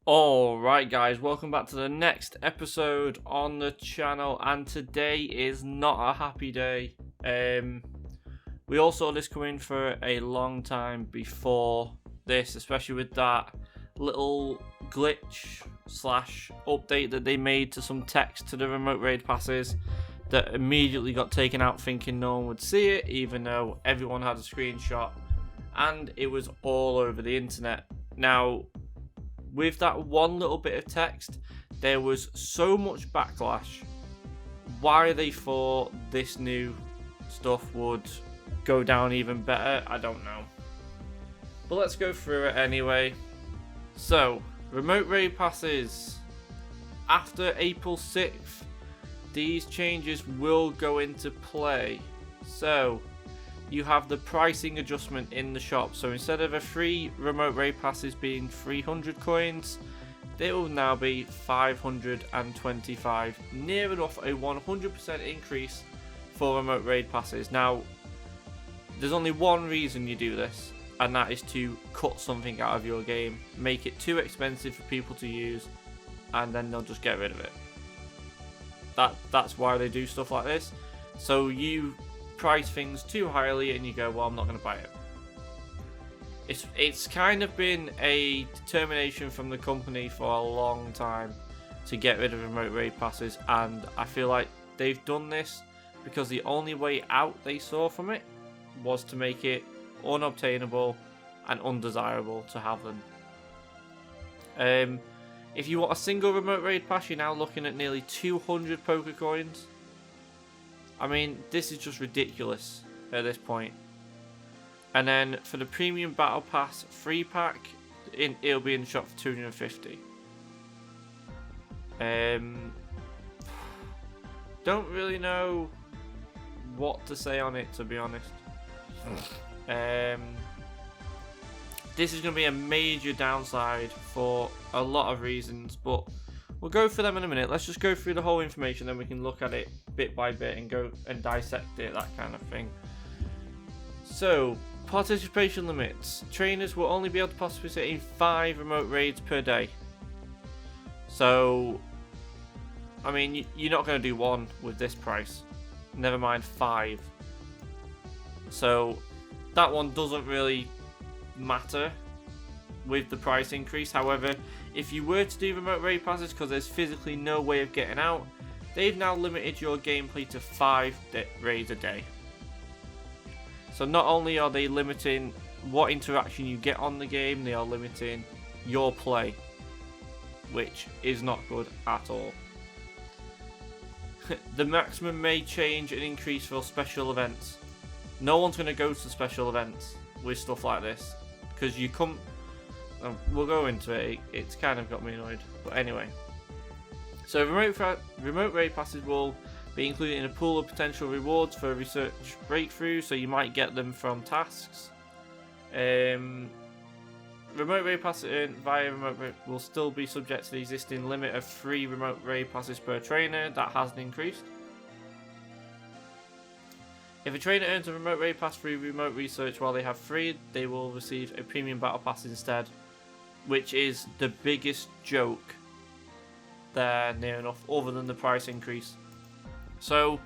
Alright guys, welcome back to the next episode on the channel, and today is not a happy day. We all saw this coming for a long time before this, especially with that little glitch slash update that they made to some text to the remote raid passes that immediately got taken out thinking no one would see it, even though everyone had a screenshot and it was all over the internet. Now, with that one little bit of text, there was so much backlash. Why they thought this new stuff would go down even better, I don't know. But let's go through it anyway. So, remote raid passes. After April 6th, these changes will go into play. So, you have the pricing adjustment in the shop. So instead of a free remote raid passes being 300 coins, they will now be 525, near enough a 100% increase for remote raid passes. Now, there's only one reason you do this, and that is to cut something out of your game, make it too expensive for people to use, and then they'll just get rid of it. That's why they do stuff like this. So you price things too highly and you go, well, I'm not going to buy it. It's kind of been a determination from the company for a long time to get rid of remote raid passes, and I feel like they've done this because the only way out they saw from it was to make it unobtainable and undesirable to have them. If you want a single remote raid pass, you're now looking at nearly 200 poker coins. I mean, this is just ridiculous at this point. And then for the premium battle pass free pack, it'll be in the shop for 250. Don't really know what to say on it, to be honest. This is going to be a major downside for a lot of reasons, but we'll go through them in a minute. Let's just go through the whole information, then we can look at it bit by bit and go and dissect it, that kind of thing. So, participation limits. Trainers will only be able to participate in 5 remote raids per day. So, I mean, you're not going to do 1 with this price. Never mind 5. So, that one doesn't really matter with the price increase. However, if you were to do remote raid passes, because there's physically no way of getting out, they've now limited your gameplay to 5 raids a day. So not only are they limiting what interaction you get on the game, they are limiting your play, which is not good at all. The maximum may change and increase for special events. No one's going to go to special events with stuff like this, because you come... we'll go into it. It's kind of got me annoyed, but anyway. So remote raid passes will be included in a pool of potential rewards for research breakthrough, so you might get them from tasks. Remote raid passes earned via remote raid will still be subject to the existing limit of 3 remote raid passes per trainer. That hasn't increased. If a trainer earns a remote raid pass through remote research while they have 3, they will receive a premium battle pass instead, which is the biggest joke there, near enough, other than the price increase. So,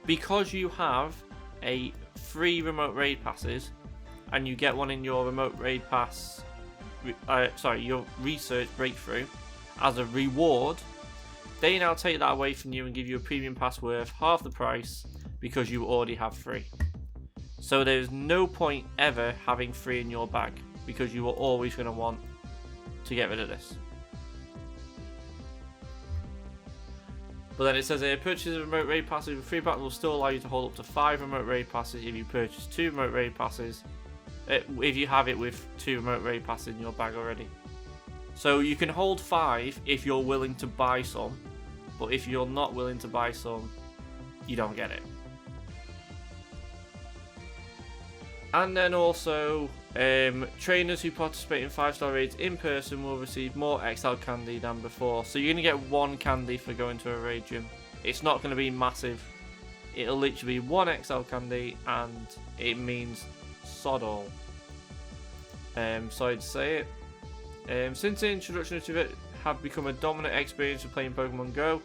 because you have a free remote raid passes, and you get one in your remote raid pass, your research breakthrough, as a reward, they now take that away from you and give you a premium pass worth half the price, because you already have 3. So there's no point ever having 3 in your bag, because you are always going to want to get rid of this. But then it says here, purchase a remote raid passes with free battle will still allow you to hold up to 5 remote raid passes if you purchase 2 remote raid passes, if you have it with 2 remote raid passes in your bag already. So you can hold 5 if you're willing to buy some, but if you're not willing to buy some, you don't get it. And then also, trainers who participate in 5-star raids in person will receive more XL candy than before. So you're going to get 1 candy for going to a raid gym. It's not going to be massive. It'll literally be 1 XL candy, and it means sod all. Sorry to say it. Since the introduction to it have become a dominant experience of playing Pokemon Go.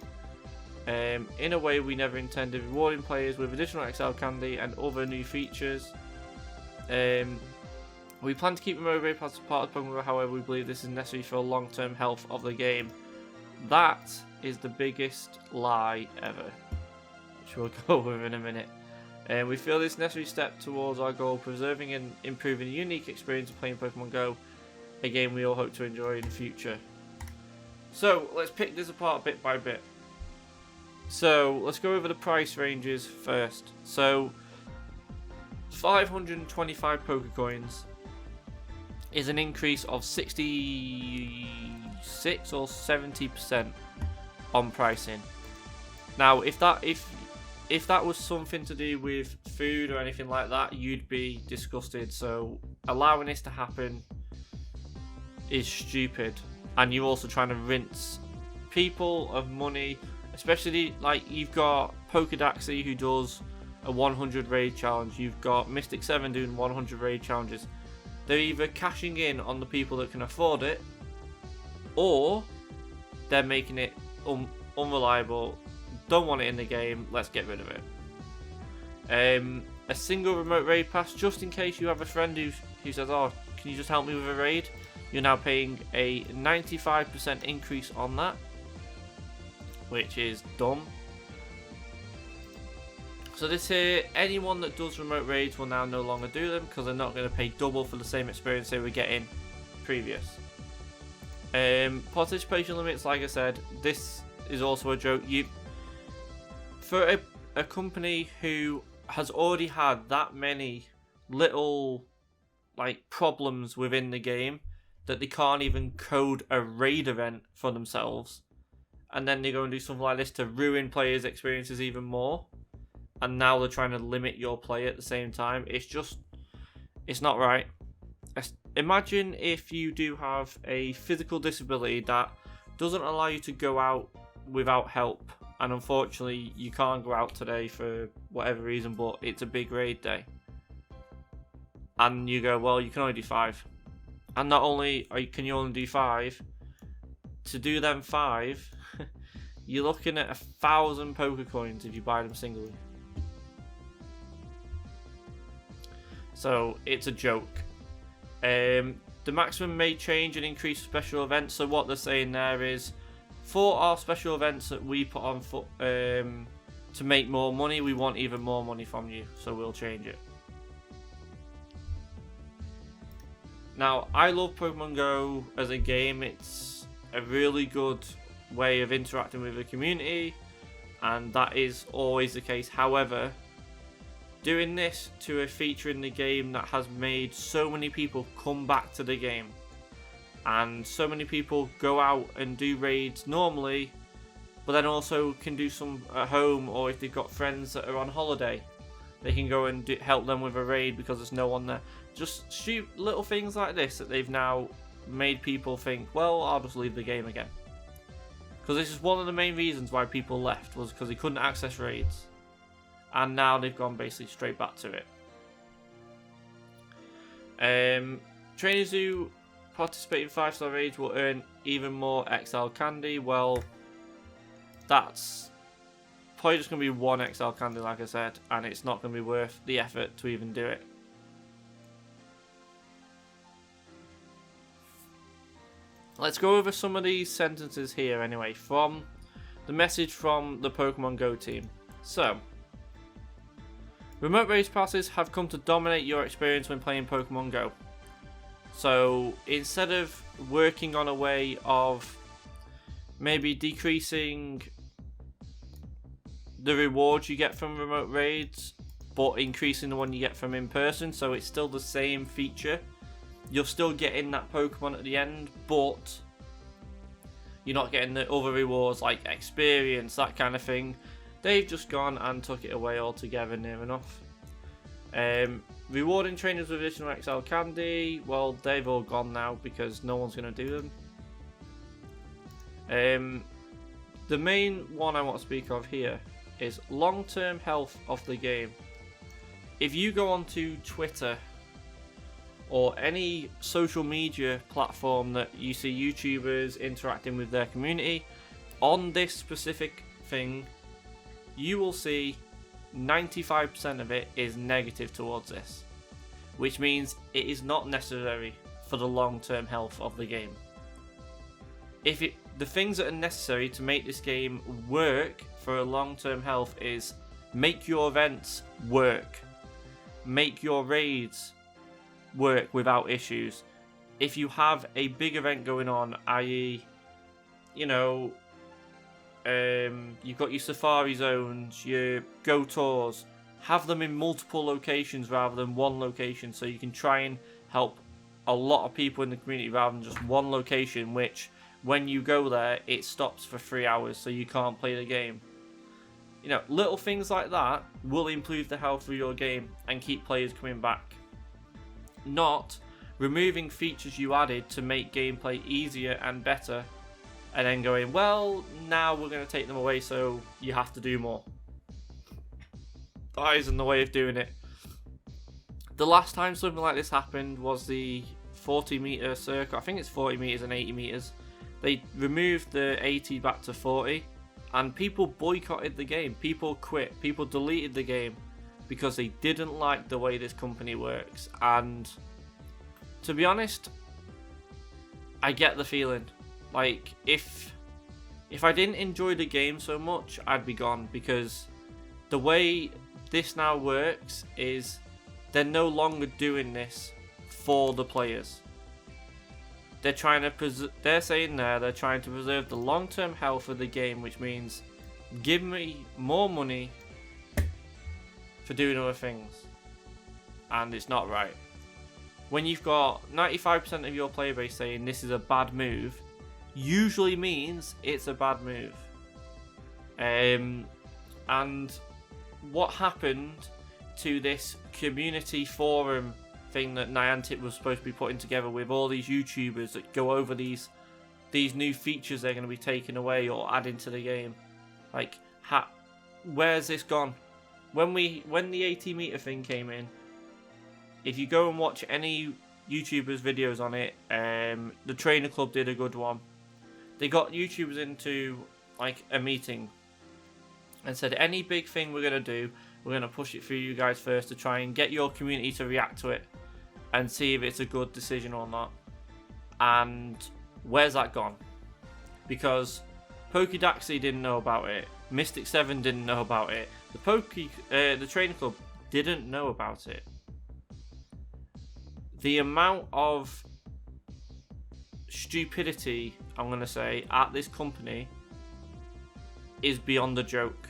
In a way we never intended, rewarding players with additional XL candy and other new features. We plan to keep remote raid pass as part of Pokemon Go, however we believe this is necessary for the long-term health of the game. That is the biggest lie ever, which we'll go over in a minute. We feel this necessary step towards our goal of preserving and improving the unique experience of playing Pokemon Go, a game we all hope to enjoy in the future. So let's pick this apart bit by bit. So let's go over the price ranges first. So 525 Pokecoins is an increase of 66 or 70% on pricing. Now, if that was something to do with food or anything like that, you'd be disgusted. So allowing this to happen is stupid, and you're also trying to rinse people of money. Especially, like, you've got Pokedaxi who does a 100 raid challenge. You've got Mystic 7 doing 100 raid challenges. They're either cashing in on the people that can afford it, or they're making it unreliable. Don't want it in the game, let's get rid of it. A single remote raid pass, just in case you have a friend who says, oh, can you just help me with a raid? You're now paying a 95% increase on that, which is dumb. So this here, anyone that does remote raids will now no longer do them because they're not going to pay double for the same experience they were getting previous. Participation limits, like I said, this is also a joke. For a company who has already had that many little problems within the game that they can't even code a raid event for themselves, and then they go and do something like this to ruin players' experiences even more, and now they're trying to limit your play at the same time. It's not right. Imagine if you do have a physical disability that doesn't allow you to go out without help, and unfortunately you can't go out today for whatever reason, but it's a big raid day, and you go, well, you can only do 5, and not only can you only do 5, to do them 5 you're looking at 1,000 Pokecoins if you buy them singly. So it's a joke. The maximum may change and increase special events. So what they're saying there is, for our special events that we put on foot to make more money, we want even more money from you, so we'll change it. Now, I love Pokemon Go as a game. It's a really good way of interacting with the community, and that is always the case. However, doing this to a feature in the game that has made so many people come back to the game, and so many people go out and do raids normally, but then also can do some at home, or if they've got friends that are on holiday, they can go and help them with a raid because there's no one there. Just little things like this that they've now made people think, well, I'll just leave the game again. Because this is one of the main reasons why people left, was because they couldn't access raids. And now they've gone basically straight back to it. Trainers who participate in 5-star raids will earn even more XL candy. Well, that's probably just going to be 1 XL candy, like I said, and it's not going to be worth the effort to even do it. Let's go over some of these sentences here anyway, from the message from the Pokemon Go team. So, remote raid passes have come to dominate your experience when playing Pokemon Go. So, instead of working on a way of maybe decreasing the rewards you get from remote raids, but increasing the one you get from in person, so it's still the same feature. You're still getting that Pokemon at the end, but you're not getting the other rewards like experience, that kind of thing. They've just gone and took it away altogether, near enough. Rewarding trainers with additional XL candy, well, they've all gone now because no one's going to do them. The main one I want to speak of here is long-term health of the game. If you go onto Twitter or any social media platform that you see YouTubers interacting with their community, on this specific thing, you will see 95% of it is negative towards this, which means it is not necessary for the long-term health of the game. The things that are necessary to make this game work for a long-term health is make your events work, make your raids work without issues. If you have a big event going on, i.e., you know, you've got your safari zones, your go tours, have them in multiple locations rather than one location, so you can try and help a lot of people in the community rather than just one location, which when you go there it stops for 3 hours so you can't play the game. You know, little things like that will improve the health of your game and keep players coming back. Not removing features you added to make gameplay easier and better and then going, well, now we're going to take them away so you have to do more. That isn't the way of doing it. The last time something like this happened was the 40-meter circle. I think it's 40 meters and 80 meters. They removed the 80 back to 40, and people boycotted the game. People quit. People deleted the game because they didn't like the way this company works. And to be honest, I get the feeling. Like, if I didn't enjoy the game so much, I'd be gone, because the way this now works is they're no longer doing this for the players. They're trying to they're saying they're trying to preserve the long-term health of the game, which means give me more money for doing other things, and it's not right. When you've got 95% of your player base saying this is a bad move, usually means it's a bad move. And what happened to this community forum thing that NIANTIC was supposed to be putting together with all these YouTubers that go over these new features they're going to be taking away or adding to the game? Like, where's this gone? When the 80 meter thing came in, if you go and watch any YouTubers videos on it, the Trainer Club did a good one. They got YouTubers into like a meeting and said, any big thing we're going to do, we're going to push it through you guys first to try and get your community to react to it and see if it's a good decision or not. And where's that gone? Because Pokedaxi didn't know about it, Mystic 7 didn't know about it, the Trainer Club didn't know about it. The amount of stupidity, I'm going to say, at this company is beyond a joke.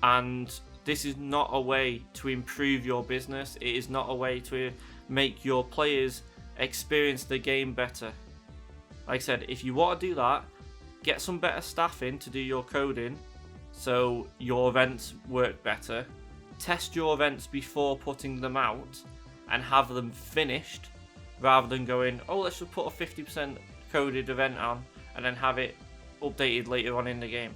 And this is not a way to improve your business. It is not a way to make your players experience the game better. Like I said, if you want to do that, get some better staff in to do your coding so your events work better. Test your events before putting them out and have them finished, rather than going, oh, let's just put a 50% coded event on and then have it updated later on in the game.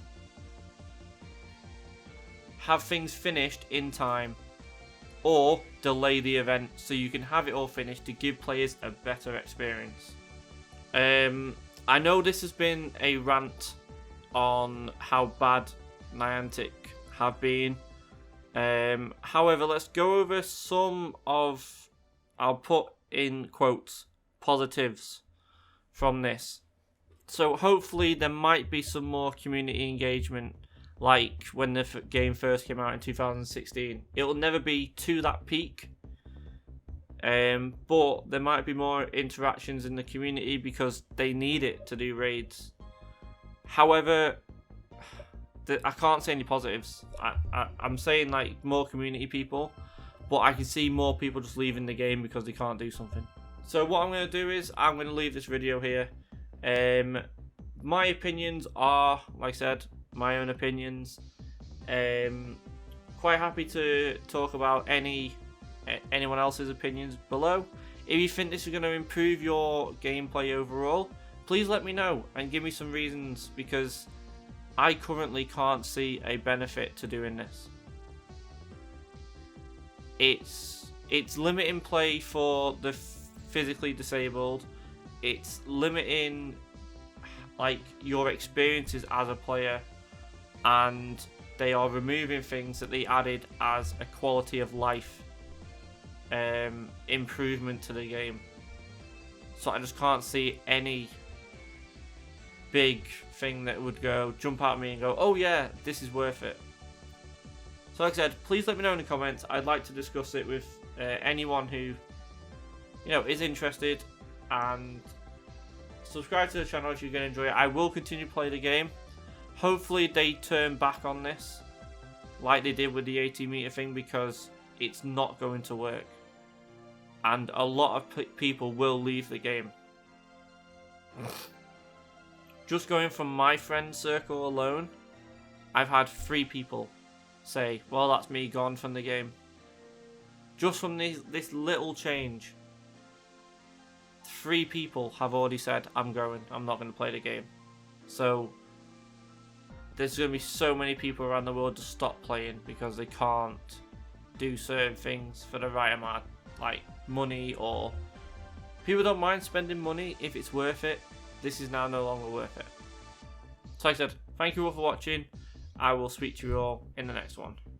Have things finished in time, or delay the event so you can have it all finished to give players a better experience. I know this has been a rant on how bad NIANTIC have been. However, let's go over some of, I'll put in quotes, positives from this. So hopefully there might be some more community engagement, like when the game first came out in 2016. It'll never be to that peak, but there might be more interactions in the community because they need it to do raids. However, I can't say any positives. I'm saying like more community people, but I can see more people just leaving the game because they can't do something. So what I'm going to do is I'm going to leave this video here. My opinions are, like I said, my own opinions. Quite happy to talk about anyone else's opinions below. If you think this is going to improve your gameplay overall, please let me know and give me some reasons, because I currently can't see a benefit to doing this. It's It's limiting play for the physically disabled. It's limiting like your experiences as a player, and they are removing things that they added as a quality of life improvement to the game. So I just can't see any big thing that would jump out at me and go, oh yeah, this is worth it. So like I said, please let me know in the comments. I'd like to discuss it with anyone who is interested, and subscribe to the channel if you're going to enjoy it. I will continue to play the game. Hopefully they turn back on this like they did with the 80-meter thing, because it's not going to work. And a lot of people will leave the game. Just going from my friend circle alone, I've had 3 people say, well, that's me gone from the game. Just from this little change, 3 people have already said, I'm going, I'm not going to play the game. So there's going to be so many people around the world to stop playing because they can't do certain things for the right amount, like money, or people don't mind spending money if it's worth it. This is now no longer worth it. So like I said, thank you all for watching. I will speak to you all in the next one.